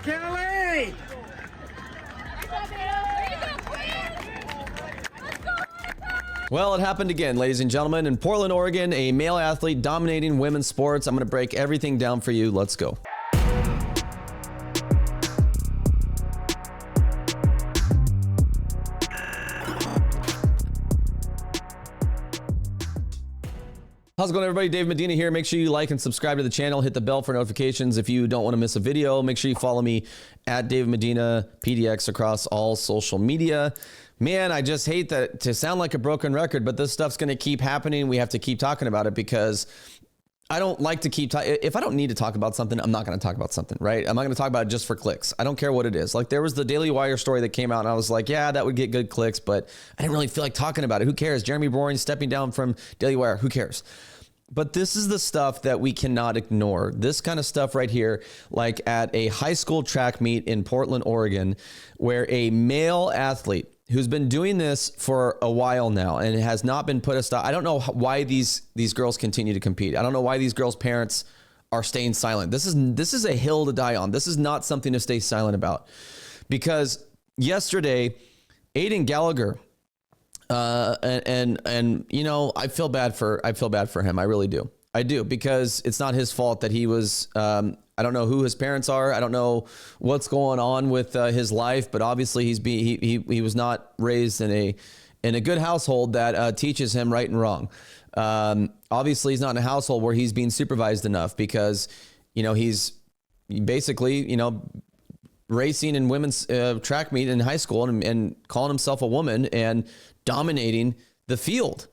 Kelly! Well, it happened again, ladies and gentlemen. In Portland, Oregon, a male athlete dominating women's sports. I'm going to break everything down for you. Let's go. How's it going, everybody? Dave Medina here. Make sure you like and subscribe to the channel. Hit the bell for notifications if you don't want to miss a video. Make sure you follow me at Dave Medina PDX across all social media. Man, I just hate that to sound like a broken record, but this stuff's going to keep happening. We have to keep talking about it because I don't like to keep talking. If I don't need to talk about something, I'm not going to talk about something, right? I'm not going to talk about it just for clicks. I don't care what it is. Like there was the Daily Wire story that came out and I was like, yeah, that would get good clicks, but I didn't really feel like talking about it. Who cares? Jeremy Boring stepping down from Daily Wire. Who cares? But this is the stuff that we cannot ignore. This kind of stuff right here, like at a high school track meet in Portland, Oregon, where a male athlete who's been doing this for a while now and has not been put a stop. I don't know why these girls continue to compete. I don't know why these girls' parents are staying silent. This is a hill to die on. This is not something to stay silent about. Because yesterday, Aiden Gallagher, and you know, I feel bad for him. I really do. I do, because it's not his fault that he was, I don't know who his parents are. I don't know what's going on with his life, but obviously he was not raised in a good household that teaches him right and wrong. Obviously he's not in a household where he's being supervised enough, because, you know, he's basically, you know, racing in women's track meet in high school and calling himself a woman and dominating the field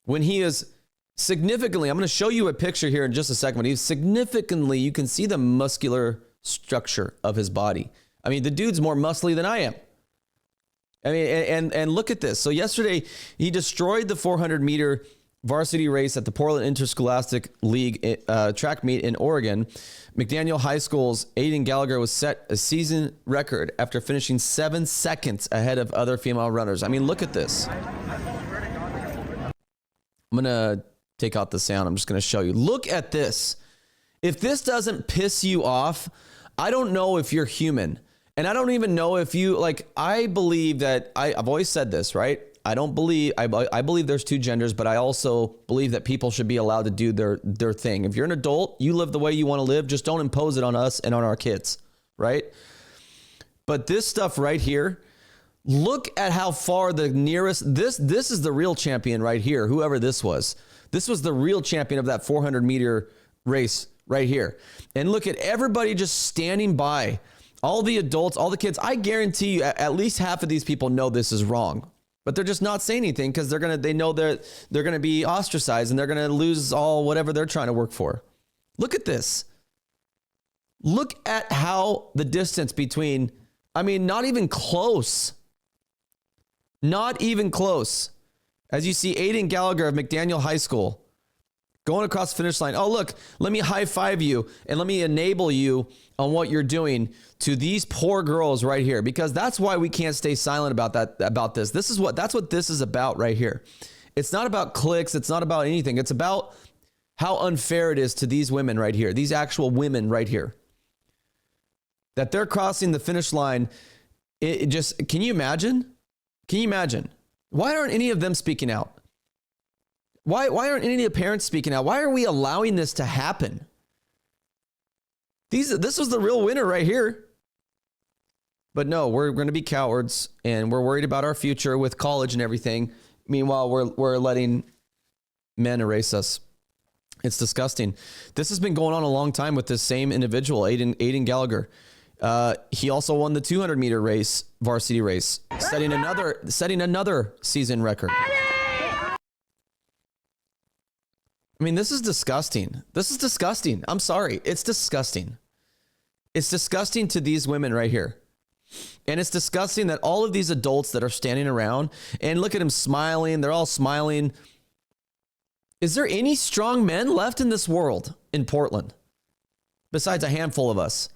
when he is significantly, I'm going to show you a picture here in just a second, but he's significantly, you can see the muscular structure of his body. I mean, the dude's more muscly than I am. I mean, and look at this. So yesterday he destroyed the 400 meter varsity race at the Portland Interscholastic League track meet in Oregon. McDaniel High School's Aiden Gallagher was set a season record after finishing 7 seconds ahead of other female runners. I mean, look at this. I'm going to take out the sound. I'm just going to show you. Look at this. If this doesn't piss you off, I don't know if you're human. And I don't even know if you, like, I believe that, I've always said this, right? I believe there's two genders, but I also believe that people should be allowed to do their thing. If you're an adult, you live the way you want to live. Just don't impose it on us and on our kids, right? But this stuff right here, look at how far the nearest, this is the real champion right here, whoever this was. This was the real champion of that 400 meter race right here. And look at everybody just standing by, all the adults, all the kids. I guarantee you at least half of these people know this is wrong, but they're just not saying anything because they know they're going to be ostracized and they're going to lose all whatever they're trying to work for. Look at this. Look at how the distance between, I mean, not even close. Not even close. As you see, Aiden Gallagher of McDaniel High School going across the finish line. Oh, look, let me high five you and let me enable you on what you're doing to these poor girls right here, because that's why we can't stay silent about this. That's what this is about right here. It's not about clicks. It's not about anything. It's about how unfair it is to these women right here, these actual women right here, that they're crossing the finish line. It just, can you imagine? Can you imagine? Why aren't any of them speaking out? Why aren't any of the parents speaking out? Why are we allowing this to happen? This was the real winner right here. But no, we're going to be cowards and we're worried about our future with college and everything. Meanwhile, we're letting men erase us. It's disgusting. This has been going on a long time with this same individual, Aiden Gallagher. He also won the 200 meter race, varsity race, setting another season record. I mean, this is disgusting. This is disgusting. I'm sorry. It's disgusting. It's disgusting to these women right here. And it's disgusting that all of these adults that are standing around and look at them smiling. They're all smiling. Is there any strong men left in this world in Portland besides a handful of us?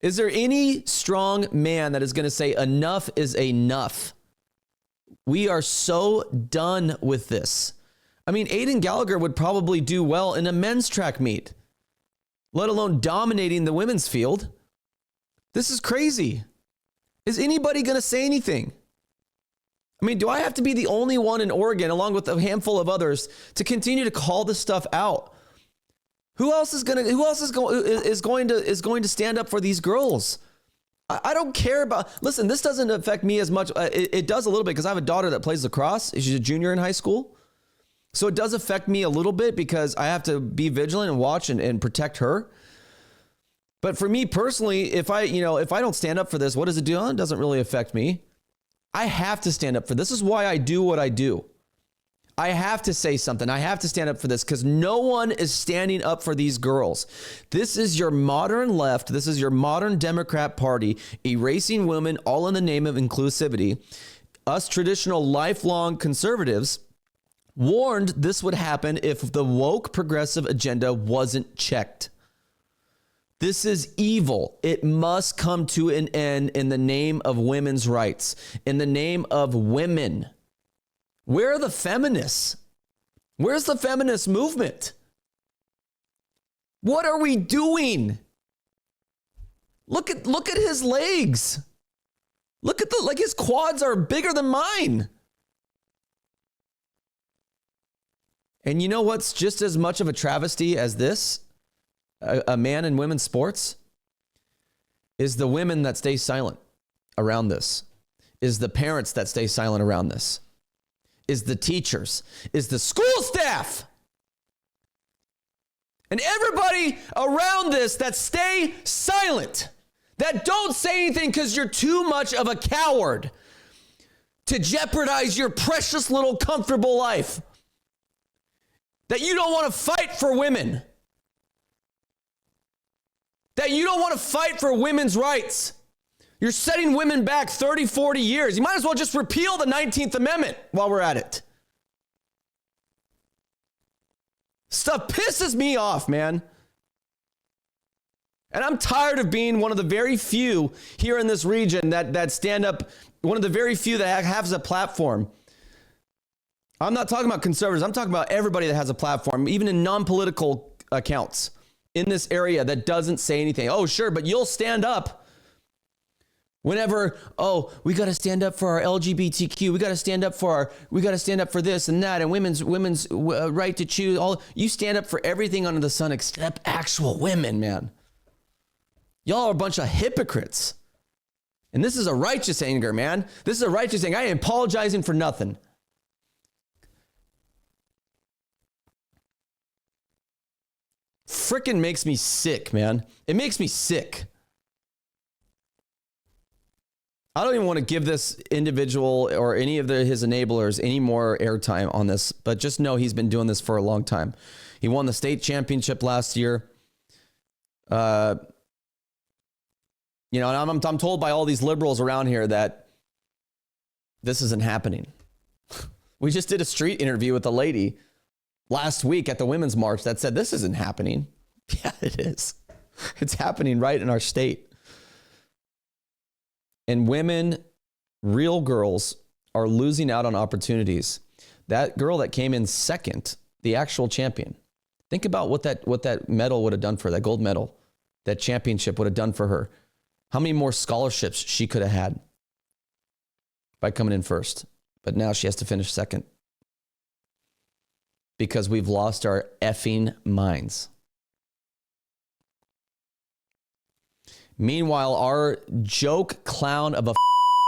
Is there any strong man that is going to say enough is enough? We are so done with this. I mean, Aiden Gallagher would probably do well in a men's track meet, let alone dominating the women's field. This is crazy. Is anybody going to say anything? I mean, do I have to be the only one in Oregon, along with a handful of others, to continue to call this stuff out? Who else is going to stand up for these girls? I don't care about, listen, this doesn't affect me as much. It does a little bit because I have a daughter that plays lacrosse. She's a junior in high school. So it does affect me a little bit because I have to be vigilant and watch and protect her. But for me personally, if I don't stand up for this, what does it do? It doesn't really affect me. I have to stand up for this. This is why I do what I do. I have to say something. I have to stand up for this because no one is standing up for these girls. This is your modern left. This is your modern Democrat Party erasing women all in the name of inclusivity. Us traditional lifelong conservatives warned this would happen if the woke progressive agenda wasn't checked. This is evil. It must come to an end in the name of women's rights, in the name of women. Where are the feminists? Where's the feminist movement? What are we doing? Look at his legs. Look at his quads are bigger than mine. And you know what's just as much of a travesty as this? A man in women's sports is the women that stay silent around this, is the parents that stay silent around this, is the teachers, is the school staff, and everybody around this that stay silent, that don't say anything because you're too much of a coward to jeopardize your precious little comfortable life, that you don't want to fight for women, that you don't want to fight for women's rights. You're setting women back 30, 40 years. You might as well just repeal the 19th Amendment while we're at it. Stuff pisses me off, man. And I'm tired of being one of the very few here in this region that stand up, one of the very few that has a platform. I'm not talking about conservatives. I'm talking about everybody that has a platform, even in non-political accounts in this area that doesn't say anything. Oh, sure, but you'll stand up whenever, oh, we got to stand up for our LGBTQ. We got to stand up for this and that and women's right to choose. You stand up for everything under the sun except actual women, man. Y'all are a bunch of hypocrites. And this is a righteous anger, man. This is a righteous anger. I ain't apologizing for nothing. Frickin' makes me sick, man. It makes me sick. I don't even want to give this individual or any of his enablers any more airtime on this, but just know he's been doing this for a long time. He won the state championship last year. And I'm told by all these liberals around here that this isn't happening. We just did a street interview with a lady last week at the Women's March that said this isn't happening. Yeah, it is. It's happening right in our state. And women, real girls, are losing out on opportunities. That girl that came in second, the actual champion, think about what that medal would have done for her, that gold medal, that championship would have done for her. How many more scholarships she could have had by coming in first. But now she has to finish second. Because we've lost our effing minds. Meanwhile, our joke clown of a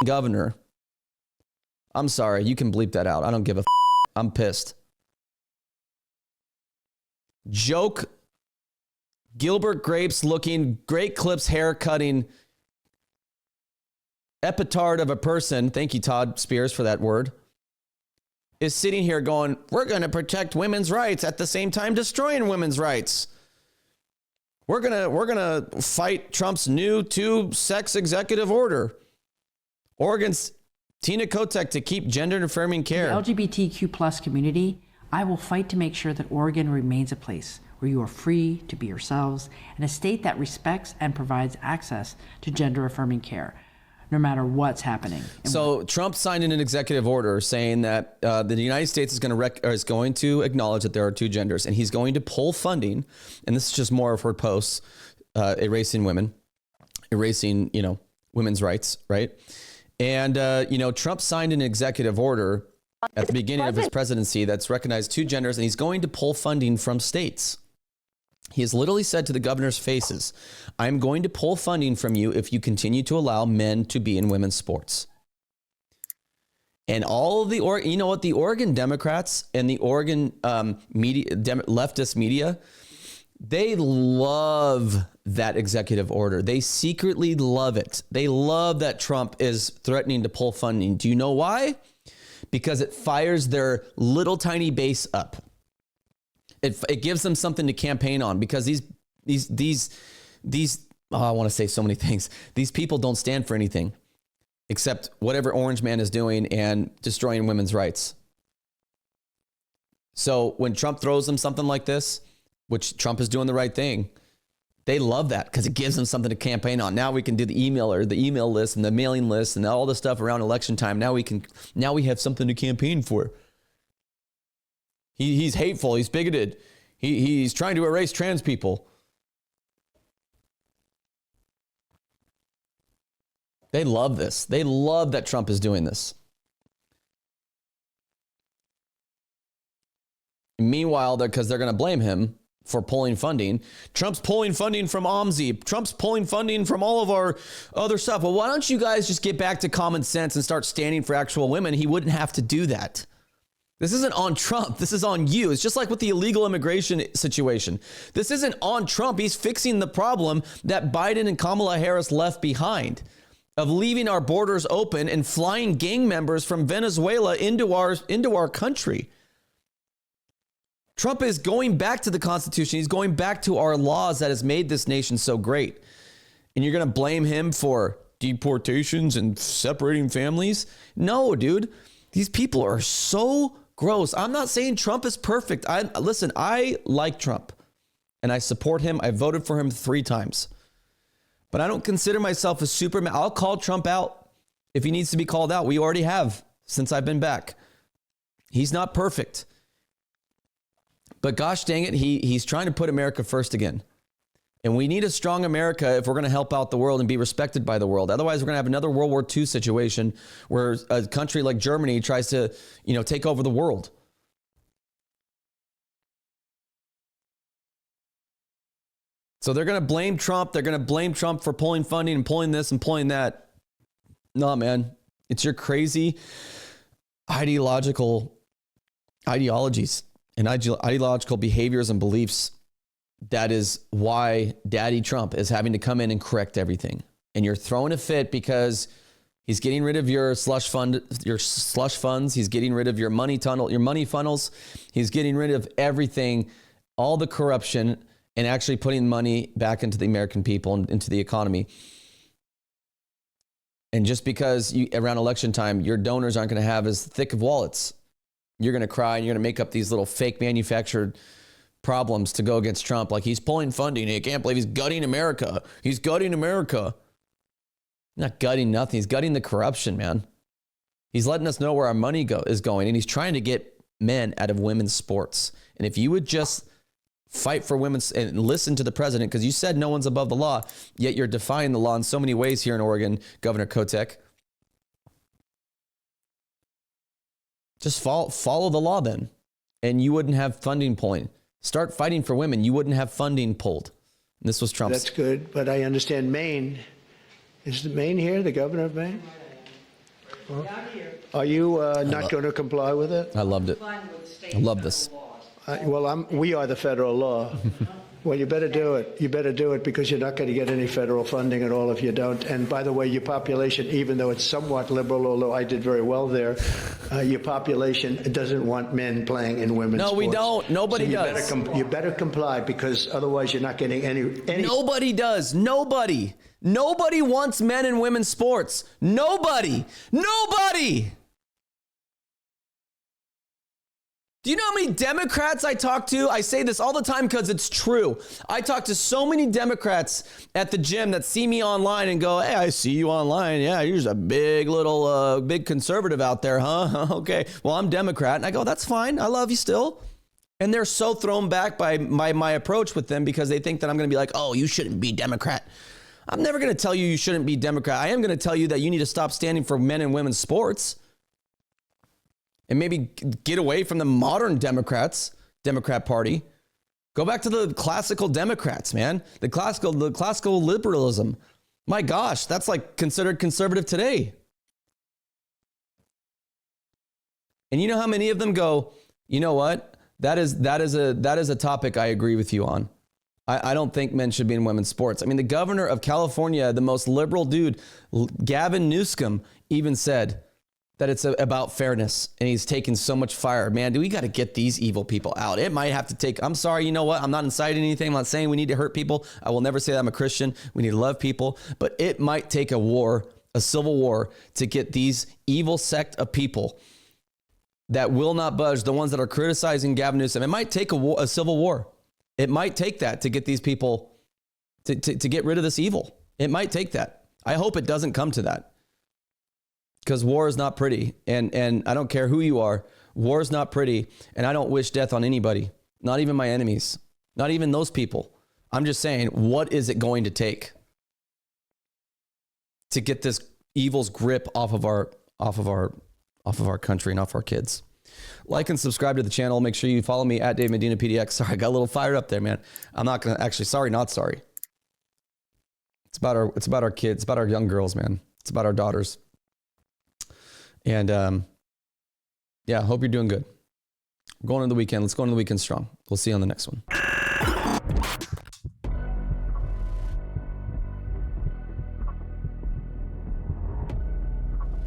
governor, I'm sorry, you can bleep that out. I don't give a I'm pissed. Joke, Gilbert Grapes looking, Great Clips hair cutting, epitard of a person, thank you, Todd Spears, for that word, is sitting here going, we're going to protect women's rights at the same time destroying women's rights. We're gonna fight Trump's new 2-sex executive order. Oregon's Tina Kotek to keep gender-affirming care. The LGBTQ plus community, I will fight to make sure that Oregon remains a place where you are free to be yourselves and a state that respects and provides access to gender-affirming care, no matter what's happening. So Trump signed in an executive order saying that the United States is going to acknowledge that there are two genders, and he's going to pull funding. And this is just more of her posts erasing women. erasing, women's rights, right? And, Trump signed an executive order at the beginning of his presidency that's recognized two genders, and he's going to pull funding from states. He has literally said to the governor's faces, I'm going to pull funding from you if you continue to allow men to be in women's sports. And all of the Oregon Democrats and the Oregon leftist media, they love that executive order. They secretly love it. They love that Trump is threatening to pull funding. Do you know why? Because it fires their little tiny base up. It gives them something to campaign on, because these I want to say so many things. These people don't stand for anything except whatever Orange Man is doing and destroying women's rights. So when Trump throws them something like this, which Trump is doing the right thing, they love that because it gives them something to campaign on. Now we can do the email list and the mailing list and all the stuff around election time. Now we have something to campaign for. He's hateful. He's bigoted. He's trying to erase trans people. They love this. They love that Trump is doing this. Meanwhile, because they're going to blame him for pulling funding. Trump's pulling funding from OMSI. Trump's pulling funding from all of our other stuff. Well, why don't you guys just get back to common sense and start standing for actual women? He wouldn't have to do that. This isn't on Trump. This is on you. It's just like with the illegal immigration situation. This isn't on Trump. He's fixing the problem that Biden and Kamala Harris left behind, of leaving our borders open and flying gang members from Venezuela into our country. Trump is going back to the Constitution. He's going back to our laws that has made this nation so great. And you're going to blame him for deportations and separating families? No, dude. These people are so gross. I'm not saying Trump is perfect. Listen, I like Trump and I support him. I voted for him 3 times. But I don't consider myself a Superman. I'll call Trump out if he needs to be called out. We already have since I've been back. He's not perfect. But gosh dang it, he's trying to put America first again. And we need a strong America if we're going to help out the world and be respected by the world. Otherwise, we're going to have another World War II situation where a country like Germany tries to, take over the world. So they're going to blame Trump. They're going to blame Trump for pulling funding and pulling this and pulling that. No, man. It's your crazy ideologies and ideological behaviors and beliefs. That is why Daddy Trump is having to come in and correct everything. And you're throwing a fit because he's getting rid of your slush funds. He's getting rid of your money funnels. He's getting rid of everything, all the corruption, and actually putting money back into the American people and into the economy. And just because around election time, your donors aren't going to have as thick of wallets, you're going to cry and you're going to make up these little fake manufactured problems to go against Trump. Like, he's pulling funding. I can't believe he's gutting America. He's gutting America. Not gutting nothing. He's gutting the corruption, man. He's letting us know where our money is going. And he's trying to get men out of women's sports. And if you would just fight for women's and listen to the president, because you said no one's above the law, yet you're defying the law in so many ways here in Oregon, Governor Kotek. Just follow the law then, and you wouldn't have funding pulling. Start fighting for women. You wouldn't have funding pulled. And this was Trump's. That's good, but I understand Maine. Is Maine here, the governor of Maine? Well, are you not going to comply with it? I loved it. I love this. We are the federal law. Well, you better do it. You better do it, because you're not going to get any federal funding at all if you don't. And by the way, your population, even though it's somewhat liberal, although I did very well there, your population doesn't want men playing in women's sports. No, we don't. Nobody does. You better comply, because otherwise you're not getting any. Nobody does. Nobody wants men in women's sports. Nobody. Do you know how many Democrats I talk to? I say this all the time because it's true. I talk to so many Democrats at the gym that see me online and go, hey, I see you online. Yeah, you're just a big conservative out there, huh? Okay, well, I'm Democrat. And I go, that's fine. I love you still. And they're so thrown back by my approach with them, because they think that I'm going to be like, oh, you shouldn't be Democrat. I'm never going to tell you shouldn't be Democrat. I am going to tell you that you need to stop standing for men and women's sports and maybe get away from the modern Democrat Party. Go back to the classical Democrats, man. The classical liberalism. My gosh, that's like considered conservative today. And you know how many of them go, you know what? That is a topic I agree with you on. I don't think men should be in women's sports. I mean, the governor of California, the most liberal dude, Gavin Newsom, even said that it's about fairness, and he's taken so much fire. Man, we got to get these evil people out. It might have to take, I'm sorry, you know what? I'm not inciting anything. I'm not saying we need to hurt people. I will never say that I'm a Christian. We need to love people, but it might take a war, a civil war, to get these evil sect of people that will not budge, the ones that are criticizing Gavin Newsom. It might take a civil war. It might take that to get these people to get rid of this evil. It might take that. I hope it doesn't come to that, because war is not pretty. And I don't care who you are. War is not pretty. And I don't wish death on anybody, not even my enemies, not even those people. I'm just saying, what is it going to take to get this evil's grip off of our country and off our kids? Like and subscribe to the channel. Make sure you follow me at Dave Medina PDX. Sorry, I got a little fired up there, man. I'm not going to actually, sorry, not sorry. It's about our kids. It's about our young girls, man. It's about our daughters. And yeah, hope you're doing good. We're going into the weekend. Let's go into the weekend strong. We'll see you on the next one.